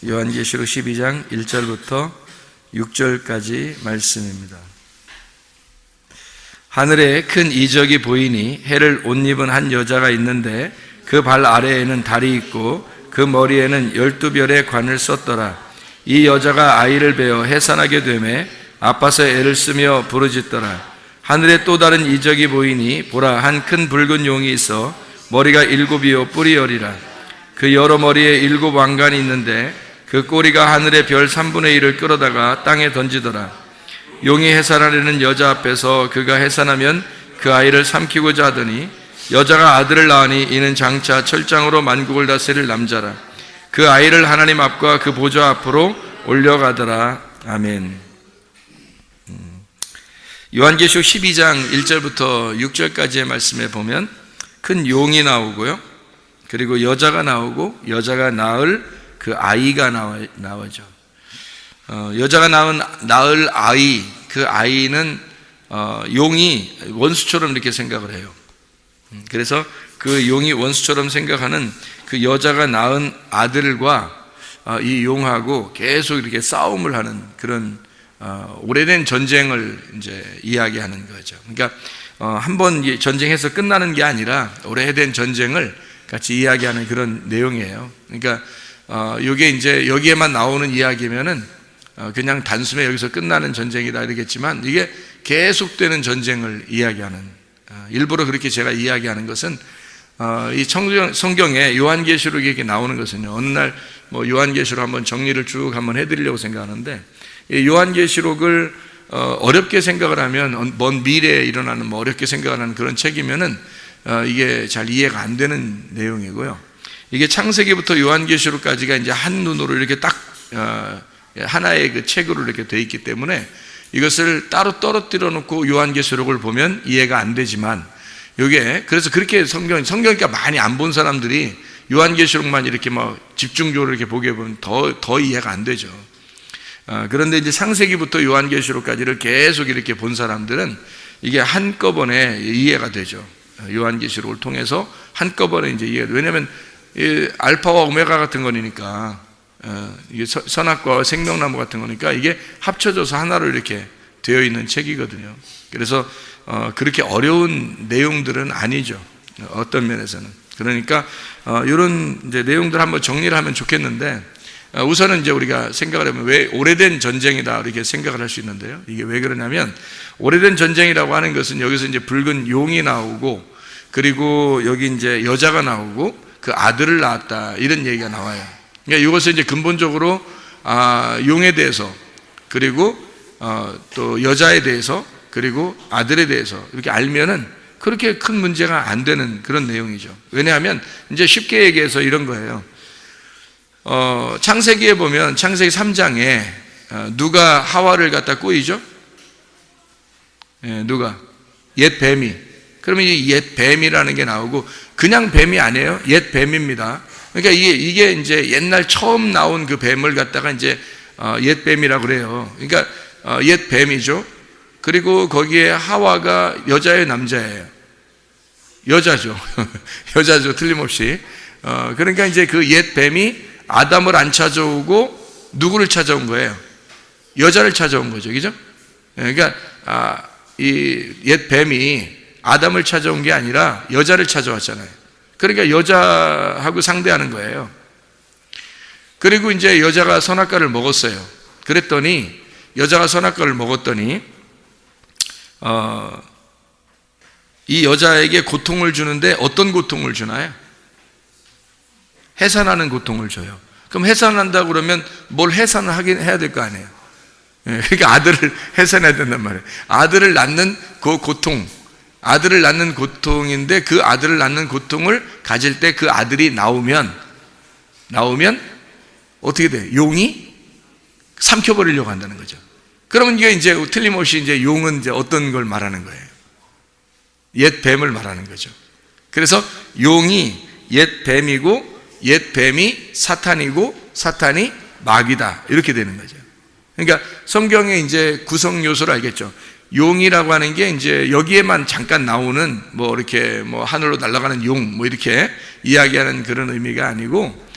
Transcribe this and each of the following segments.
요한계시록 12장 1절부터 6절까지 말씀입니다. 하늘에 큰 이적이 보이니 해를 옷 입은 한 여자가 있는데 그 발 아래에는 달이 있고 그 머리에는 12별의 관을 썼더라. 이 여자가 아이를 베어 해산하게 되매 아파서 애를 쓰며 부르짖더라. 하늘에 또 다른 이적이 보이니 보라, 한 큰 붉은 용이 있어 머리가 7이요 뿔이 10이라. 그 여러 머리에 7 왕관이 있는데 그 꼬리가 하늘의 별 3분의 1을 끌어다가 땅에 던지더라. 용이 해산하려는 여자 앞에서 그가 해산하면 그 아이를 삼키고자 하더니 여자가 아들을 낳으니 이는 장차 철장으로 만국을 다스릴 남자라. 그 아이를 하나님 앞과 그 보좌 앞으로 올려가더라. 아멘. 요한계시록 12장 1절부터 6절까지의 말씀에 보면 큰 용이 나오고요, 그리고 여자가 나오고 여자가 낳을 그 아이가 나오죠. 여자가 낳을 아이, 그 아이는 용이 원수처럼 이렇게 생각을 해요. 그래서 그 용이 원수처럼 생각하는 그 여자가 낳은 아들과 이 용하고 계속 이렇게 싸움을 하는 그런 오래된 전쟁을 이제 이야기하는 거죠. 그러니까 한번 전쟁해서 끝나는 게 아니라 오래된 전쟁을 같이 이야기하는 그런 내용이에요. 그러니까 이게 이제 여기에만 나오는 이야기면은 그냥 단숨에 여기서 끝나는 전쟁이다 이러겠지만, 이게 계속되는 전쟁을 이야기하는, 일부러 그렇게 제가 이야기하는 것은 이 성경에 요한계시록에 이렇게 나오는 것은요, 어느 날 뭐 요한계시록 한번 정리를 쭉 한번 해드리려고 생각하는데, 이 요한계시록을 어렵게 생각을 하면, 먼 미래에 일어나는 뭐 어렵게 생각을 하는 그런 책이면은 이게 잘 이해가 안 되는 내용이고요. 이게 창세기부터 요한계시록까지가 이제 한 눈으로 이렇게 딱 하나의 그 책으로 이렇게 돼 있기 때문에 이것을 따로 떨어뜨려 놓고 요한계시록을 보면 이해가 안 되지만, 이게 그래서 그렇게 성경이니까 많이 안 본 사람들이 요한계시록만 이렇게 막 집중적으로 이렇게 보게 보면 더 이해가 안 되죠. 그런데 이제 창세기부터 요한계시록까지를 계속 이렇게 본 사람들은 이게 한꺼번에 이해가 되죠. 요한계시록을 통해서 한꺼번에 이제 이해가 돼요. 왜냐하면 알파와 오메가 같은 거니까, 이게 선악과 생명나무 같은 거니까 이게 합쳐져서 하나로 이렇게 되어 있는 책이거든요. 그래서 그렇게 어려운 내용들은 아니죠, 어떤 면에서는. 그러니까 이런 이제 내용들 한번 정리를 하면 좋겠는데, 우선은 이제 우리가 생각을 하면 왜 오래된 전쟁이다 이렇게 생각을 할 수 있는데요. 이게 왜 그러냐면, 오래된 전쟁이라고 하는 것은 여기서 이제 붉은 용이 나오고, 그리고 여기 이제 여자가 나오고 그 아들을 낳았다 이런 얘기가 나와요. 그러니까 이것을 이제 근본적으로 용에 대해서, 그리고 또 여자에 대해서, 그리고 아들에 대해서 이렇게 알면은 그렇게 큰 문제가 안 되는 그런 내용이죠. 왜냐하면 이제 쉽게 얘기해서 이런 거예요. 창세기에 보면 창세기 3장에 누가 하와를 갖다 꼬이죠? 누가? 옛 뱀이. 그러면 이 옛 뱀이라는 게 나오고, 그냥 뱀이 아니에요. 옛 뱀입니다. 그러니까 이게 이제 옛날 처음 나온 그 뱀을 갖다가 이제 옛 뱀이라고 그래요. 그러니까 옛 뱀이죠. 그리고 거기에 하와가 여자예요, 남자예요? 여자죠. 여자죠, 틀림없이. 그러니까 이제 그 옛 뱀이 아담을 안 찾아오고 누구를 찾아온 거예요? 여자를 찾아온 거죠, 그죠? 그러니까 이 옛 뱀이 아담을 찾아온 게 아니라 여자를 찾아왔잖아요. 그러니까 여자하고 상대하는 거예요. 그리고 이제 여자가 선악과를 먹었어요. 그랬더니 여자가 선악과를 먹었더니 이 여자에게 고통을 주는데 어떤 고통을 주나요? 해산하는 고통을 줘요. 그럼 해산한다고 그러면 뭘 해산을 해야 될 거 아니에요. 그러니까 아들을 해산해야 된단 말이에요. 아들을 낳는 그 고통, 아들을 낳는 고통인데, 그 아들을 낳는 고통을 가질 때 그 아들이 나오면 어떻게 돼요? 용이 삼켜버리려고 한다는 거죠. 그러면 이게 이제 틀림없이 이제 용은 이제 어떤 걸 말하는 거예요? 옛 뱀을 말하는 거죠. 그래서 용이 옛 뱀이고, 옛 뱀이 사탄이고, 사탄이 마귀다 이렇게 되는 거죠. 그러니까 성경의 이제 구성 요소를 알겠죠. 용이라고 하는 게 이제 여기에만 잠깐 나오는 뭐 이렇게 뭐 하늘로 날아가는 용 뭐 이렇게 이야기하는 그런 의미가 아니고,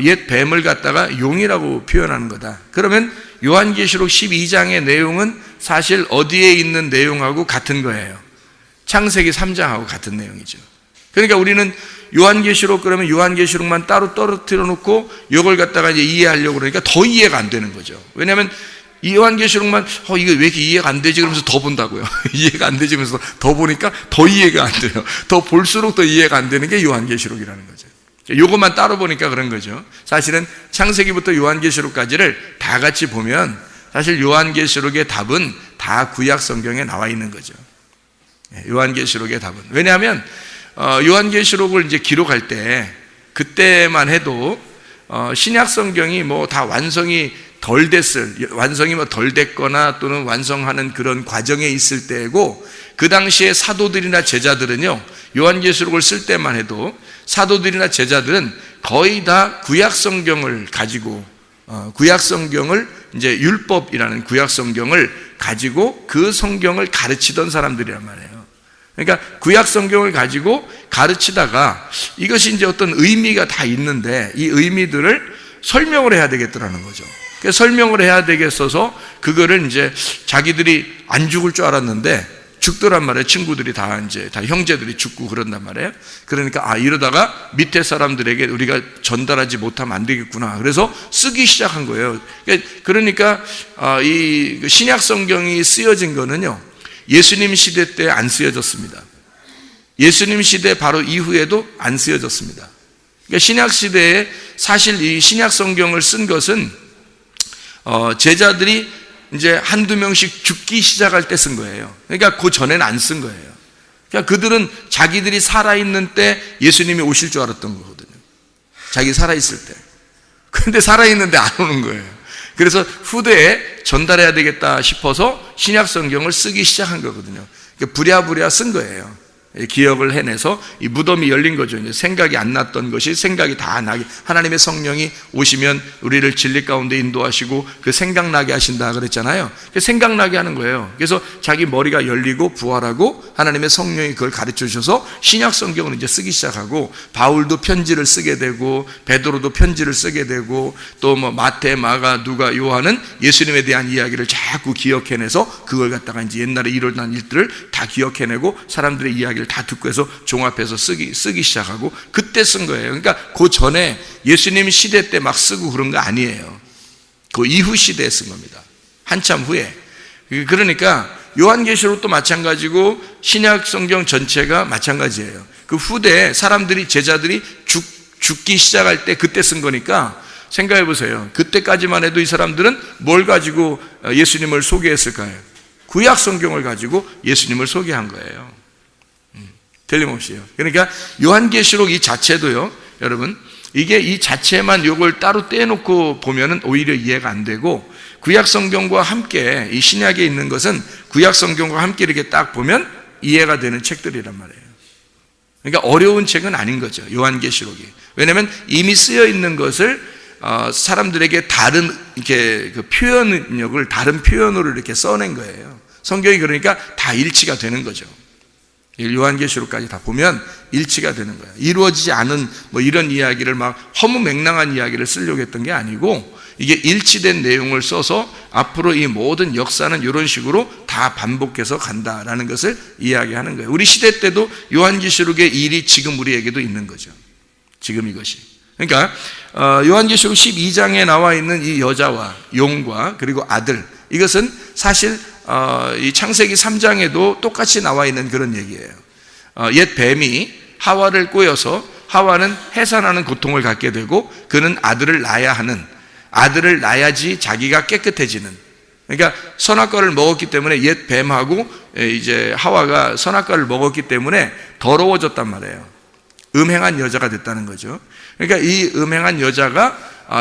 옛 뱀을 갖다가 용이라고 표현하는 거다. 그러면 요한계시록 12장의 내용은 사실 어디에 있는 내용하고 같은 거예요. 창세기 3장하고 같은 내용이죠. 그러니까 우리는 요한계시록 그러면 요한계시록만 따로 떨어뜨려 놓고 이걸 갖다가 이제 이해하려고 그러니까 더 이해가 안 되는 거죠. 왜냐하면 이 요한계시록만 이거 왜 이렇게 이해가 안 되지 그러면서 더 본다고요. 이해가 안 되지 면서 더 보니까 더 이해가 안 돼요. 더 볼수록 더 이해가 안 되는 게 요한계시록이라는 거죠. 요것만 따로 보니까 그런 거죠. 사실은 창세기부터 요한계시록까지를 다 같이 보면 사실 요한계시록의 답은 다 구약 성경에 나와 있는 거죠. 요한계시록의 답은. 왜냐하면 요한계시록을 이제 기록할 때 그때만 해도 신약 성경이 뭐 다 완성이 덜 됐거나 또는 완성하는 그런 과정에 있을 때고, 그 당시에 사도들이나 제자들은요, 요한계시록을 쓸 때만 해도 사도들이나 제자들은 거의 다 구약 성경을 가지고 구약 성경을 이제 율법이라는 구약 성경을 가지고 그 성경을 가르치던 사람들이란 말이에요. 그러니까 구약 성경을 가지고 가르치다가 이것이 이제 어떤 의미가 다 있는데 이 의미들을 설명을 해야 되겠더라는 거죠. 그래서 설명을 해야 되겠어서 그거를 이제 자기들이 안 죽을 줄 알았는데 죽더란 말이에요. 친구들이 다 이제 다 형제들이 죽고 그런단 말이에요. 그러니까 이러다가 밑에 사람들에게 우리가 전달하지 못하면 안 되겠구나. 그래서 쓰기 시작한 거예요. 그러니까 이 신약 성경이 쓰여진 거는요, 예수님 시대 때 안 쓰여졌습니다. 예수님 시대 바로 이후에도 안 쓰여졌습니다. 그러니까 신약 시대에 사실 이 신약 성경을 쓴 것은 제자들이 이제 한두 명씩 죽기 시작할 때 쓴 거예요. 그러니까 그 전에는 안 쓴 거예요. 그러니까 그들은 자기들이 살아있는 때 예수님이 오실 줄 알았던 거거든요. 자기 살아있을 때. 그런데 살아있는데 안 오는 거예요. 그래서 후대에 전달해야 되겠다 싶어서 신약 성경을 쓰기 시작한 거거든요. 그러니까 부랴부랴 쓴 거예요. 기억을 해내서 이 무덤이 열린 거죠. 이제 생각이 안 났던 것이 생각이 다 나게, 하나님의 성령이 오시면 우리를 진리 가운데 인도하시고 그 생각나게 하신다 그랬잖아요. 생각나게 하는 거예요. 그래서 자기 머리가 열리고 부활하고 하나님의 성령이 그걸 가르쳐 주셔서 신약 성경을 이제 쓰기 시작하고, 바울도 편지를 쓰게 되고 베드로도 편지를 쓰게 되고 또 뭐 마태, 마가, 누가, 요한은 예수님에 대한 이야기를 자꾸 기억해내서 그걸 갖다가 이제 옛날에 일어난 일들을 다 기억해내고 사람들의 이야기를 다 듣고 해서 종합해서 쓰기 시작하고 그때 쓴 거예요. 그러니까 그 전에 예수님 시대 때 막 쓰고 그런 거 아니에요. 그 이후 시대에 쓴 겁니다. 한참 후에. 그러니까 요한계시록도 마찬가지고 신약 성경 전체가 마찬가지예요. 그 후대에 사람들이, 제자들이 죽기 시작할 때 그때 쓴 거니까 생각해 보세요. 그때까지만 해도 이 사람들은 뭘 가지고 예수님을 소개했을까요? 구약 성경을 가지고 예수님을 소개한 거예요. 틀림없이요. 그러니까 요한계시록 이 자체도요, 여러분, 이게 이 자체만 요걸 따로 떼놓고 보면은 오히려 이해가 안 되고, 구약 성경과 함께 이 신약에 있는 것은 구약 성경과 함께 이렇게 딱 보면 이해가 되는 책들이란 말이에요. 그러니까 어려운 책은 아닌 거죠, 요한계시록이. 왜냐하면 이미 쓰여 있는 것을 사람들에게 다른 이렇게 그 표현력을 다른 표현으로 이렇게 써낸 거예요. 성경이 그러니까 다 일치가 되는 거죠. 요한계시록까지 다 보면 일치가 되는 거예요. 이루어지지 않은 뭐 이런 이야기를 막 허무맹랑한 이야기를 쓰려고 했던 게 아니고, 이게 일치된 내용을 써서 앞으로 이 모든 역사는 이런 식으로 다 반복해서 간다라는 것을 이야기하는 거예요. 우리 시대 때도 요한계시록의 일이 지금 우리에게도 있는 거죠. 지금 이것이. 그러니까 요한계시록 12장에 나와 있는 이 여자와 용과 그리고 아들, 이것은 사실 이 창세기 3장에도 똑같이 나와 있는 그런 얘기예요. 옛 뱀이 하와를 꼬여서 하와는 해산하는 고통을 갖게 되고 그는 아들을 낳아야 하는, 아들을 낳아야지 자기가 깨끗해지는. 그러니까 선악과를 먹었기 때문에 옛 뱀하고 이제 하와가 선악과를 먹었기 때문에 더러워졌단 말이에요. 음행한 여자가 됐다는 거죠. 그러니까 이 음행한 여자가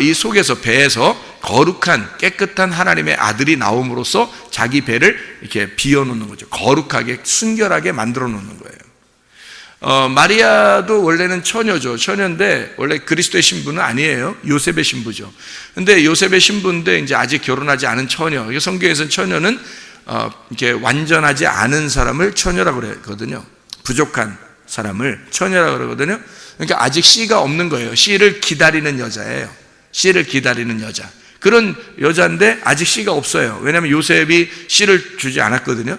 이 속에서, 배에서 거룩한 깨끗한 하나님의 아들이 나옴으로써 자기 배를 이렇게 비워놓는 거죠. 거룩하게 순결하게 만들어 놓는 거예요. 마리아도 원래는 처녀죠. 처녀인데 원래 그리스도의 신부는 아니에요. 요셉의 신부죠. 근데 요셉의 신부인데 이제 아직 결혼하지 않은 처녀. 성경에서는 처녀는 이렇게 완전하지 않은 사람을 처녀라고 그러거든요. 부족한 사람을 처녀라고 그러거든요. 그러니까 아직 씨가 없는 거예요. 씨를 기다리는 여자예요. 씨를 기다리는 여자. 그런 여자인데 아직 씨가 없어요. 왜냐하면 요셉이 씨를 주지 않았거든요.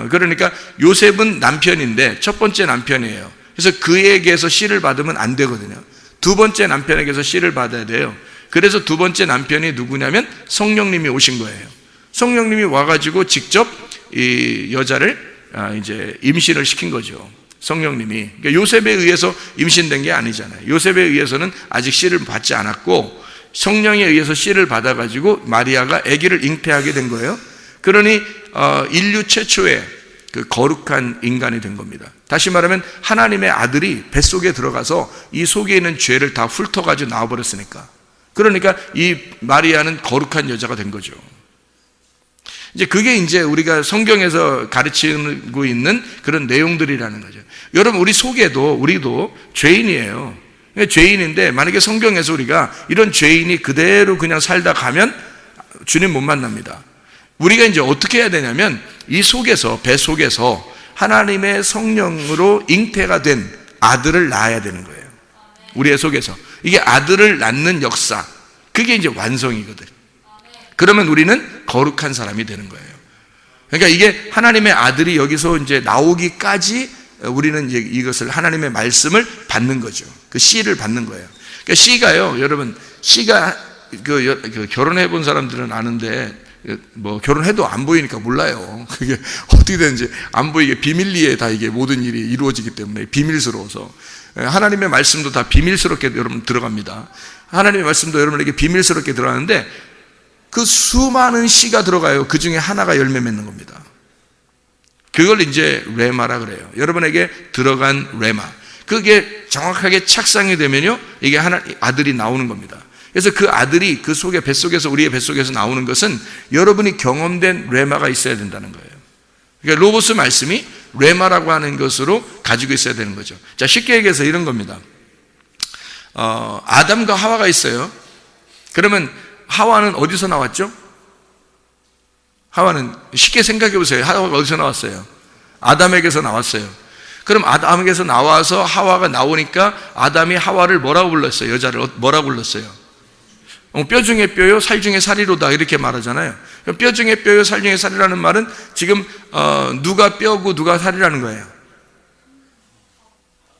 그러니까 요셉은 남편인데 첫 번째 남편이에요. 그래서 그에게서 씨를 받으면 안 되거든요. 두 번째 남편에게서 씨를 받아야 돼요. 그래서 두 번째 남편이 누구냐면 성령님이 오신 거예요. 성령님이 와가지고 직접 이 여자를 이제 임신을 시킨 거죠. 성령님이. 그러니까 요셉에 의해서 임신된 게 아니잖아요. 요셉에 의해서는 아직 씨를 받지 않았고 성령에 의해서 씨를 받아가지고 마리아가 아기를 잉태하게 된 거예요. 그러니 인류 최초의 그 거룩한 인간이 된 겁니다. 다시 말하면 하나님의 아들이 뱃속에 들어가서 이 속에 있는 죄를 다 훑어가지고 나와버렸으니까. 그러니까 이 마리아는 거룩한 여자가 된 거죠. 이제 그게 이제 우리가 성경에서 가르치고 있는 그런 내용들이라는 거죠. 여러분, 우리도 죄인이에요. 죄인인데 만약에 성경에서 우리가 이런 죄인이 그대로 그냥 살다 가면 주님 못 만납니다. 우리가 이제 어떻게 해야 되냐면 이 속에서, 배 속에서 하나님의 성령으로 잉태가 된 아들을 낳아야 되는 거예요. 우리의 속에서. 이게 아들을 낳는 역사, 그게 이제 완성이거든. 그러면 우리는 거룩한 사람이 되는 거예요. 그러니까 이게 하나님의 아들이 여기서 이제 나오기까지 우리는 이제 이것을 하나님의 말씀을 받는 거죠. 그 씨를 받는 거예요. 그러니까 씨가요, 여러분, 씨가 결혼해 본 사람들은 아는데 뭐 결혼해도 안 보이니까 몰라요. 그게 어떻게 되는지 안 보이게 비밀리에 다 이게 모든 일이 이루어지기 때문에 비밀스러워서 하나님의 말씀도 다 비밀스럽게 여러분 들어갑니다. 하나님의 말씀도 여러분에게 비밀스럽게 들어가는데 그 수많은 씨가 들어가요. 그 중에 하나가 열매 맺는 겁니다. 그걸 이제 레마라 그래요. 여러분에게 들어간 레마. 그게 정확하게 착상이 되면요, 이게 아들이 나오는 겁니다. 그래서 그 아들이 그 속에, 뱃속에서, 우리의 뱃속에서 나오는 것은 여러분이 경험된 레마가 있어야 된다는 거예요. 그러니까 로고스 말씀이 레마라고 하는 것으로 가지고 있어야 되는 거죠. 자, 쉽게 얘기해서 이런 겁니다. 아담과 하와가 있어요. 그러면 하와는 어디서 나왔죠? 하와는 쉽게 생각해 보세요. 하와가 어디서 나왔어요? 아담에게서 나왔어요. 그럼 아담에게서 나와서 하와가 나오니까 아담이 하와를 뭐라고 불렀어요? 여자를 뭐라고 불렀어요? 뼈 중에 뼈요, 살 중에 살이로다, 이렇게 말하잖아요. 뼈 중에 뼈요, 살 중에 살이라는 말은 지금 누가 뼈고 누가 살이라는 거예요.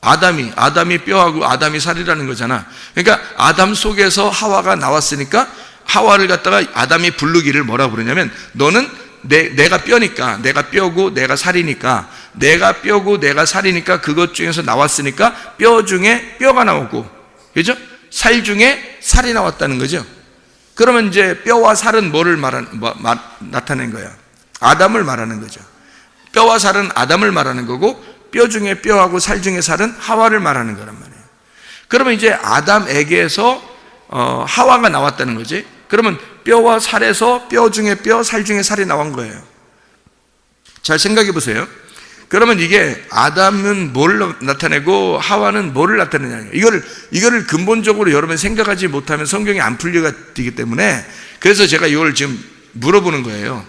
아담이 뼈하고 아담이 살이라는 거잖아. 그러니까 아담 속에서 하와가 나왔으니까 하와를 갖다가 아담이 부르기를 뭐라 부르냐면, 너는 내가 뼈니까, 내가 뼈고 내가 살이니까, 내가 뼈고 내가 살이니까 그것 중에서 나왔으니까 뼈 중에 뼈가 나오고, 그죠? 살 중에 살이 나왔다는 거죠. 그러면 이제 뼈와 살은 뭐를 나타낸 거야? 아담을 말하는 거죠. 뼈와 살은 아담을 말하는 거고, 뼈 중에 뼈하고 살 중에 살은 하와를 말하는 거란 말이에요. 그러면 이제 아담에게서 하와가 나왔다는 거지. 그러면 뼈와 살에서 뼈 중에 뼈, 살 중에 살이 나온 거예요. 잘 생각해 보세요. 그러면 이게 아담은 뭘 나타내고 하와는 뭐를 나타내냐, 이거를 근본적으로 여러분 생각하지 못하면 성경이 안 풀려가 되기 때문에, 그래서 제가 이걸 지금 물어보는 거예요.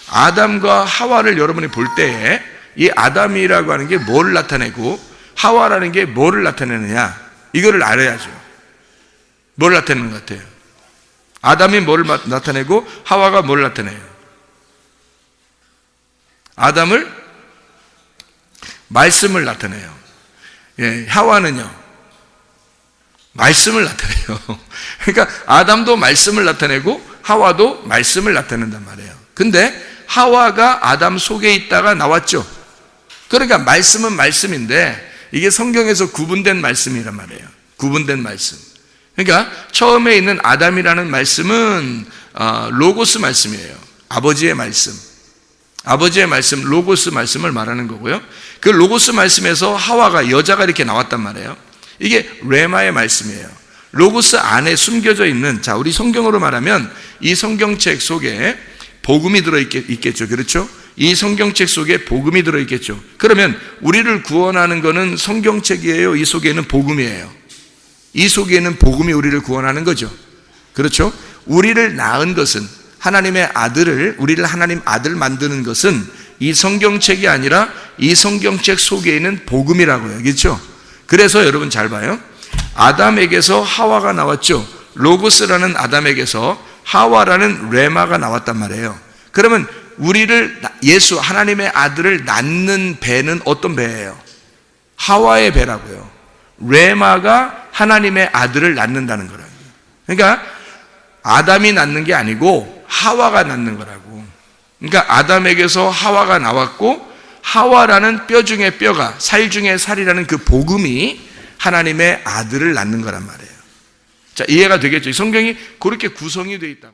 아담과 하와를 여러분이 볼 때에 이 아담이라고 하는 게 뭘 나타내고 하와라는 게 뭐를 나타내느냐, 이거를 알아야죠. 뭘 나타내는 것 같아요? 아담이 뭐를 나타내고 하와가 뭘 나타내요? 아담을 말씀을 나타내요. 예, 하와는요, 말씀을 나타내요. 그러니까 아담도 말씀을 나타내고 하와도 말씀을 나타낸단 말이에요. 근데 하와가 아담 속에 있다가 나왔죠. 그러니까 말씀은 말씀인데 이게 성경에서 구분된 말씀이란 말이에요. 구분된 말씀. 그러니까 처음에 있는 아담이라는 말씀은 로고스 말씀이에요. 아버지의 말씀. 아버지의 말씀, 로고스 말씀을 말하는 거고요. 그 로고스 말씀에서 하와가, 여자가 이렇게 나왔단 말이에요. 이게 레마의 말씀이에요. 로고스 안에 숨겨져 있는, 자, 우리 성경으로 말하면 이 성경책 속에 복음이 들어있겠죠. 그렇죠? 이 성경책 속에 복음이 들어있겠죠. 그러면 우리를 구원하는 것은 성경책이에요? 이 속에는 복음이에요? 이 속에는 복음이 우리를 구원하는 거죠. 그렇죠? 우리를 낳은 것은, 하나님의 아들을, 우리를 하나님 아들 만드는 것은 이 성경책이 아니라 이 성경책 속에 있는 복음이라고요. 그렇죠? 그래서 여러분 잘 봐요. 아담에게서 하와가 나왔죠. 로고스라는 아담에게서 하와라는 레마가 나왔단 말이에요. 그러면 우리를 예수 하나님의 아들을 낳는 배는 어떤 배예요? 하와의 배라고요. 레마가 하나님의 아들을 낳는다는 거라고요. 그러니까 아담이 낳는 게 아니고 하와가 낳는 거라고. 그러니까 아담에게서 하와가 나왔고 하와라는 뼈 중에 뼈가 살 중에 살이라는 그 복음이 하나님의 아들을 낳는 거란 말이에요. 자, 이해가 되겠죠? 성경이 그렇게 구성이 되어 있다.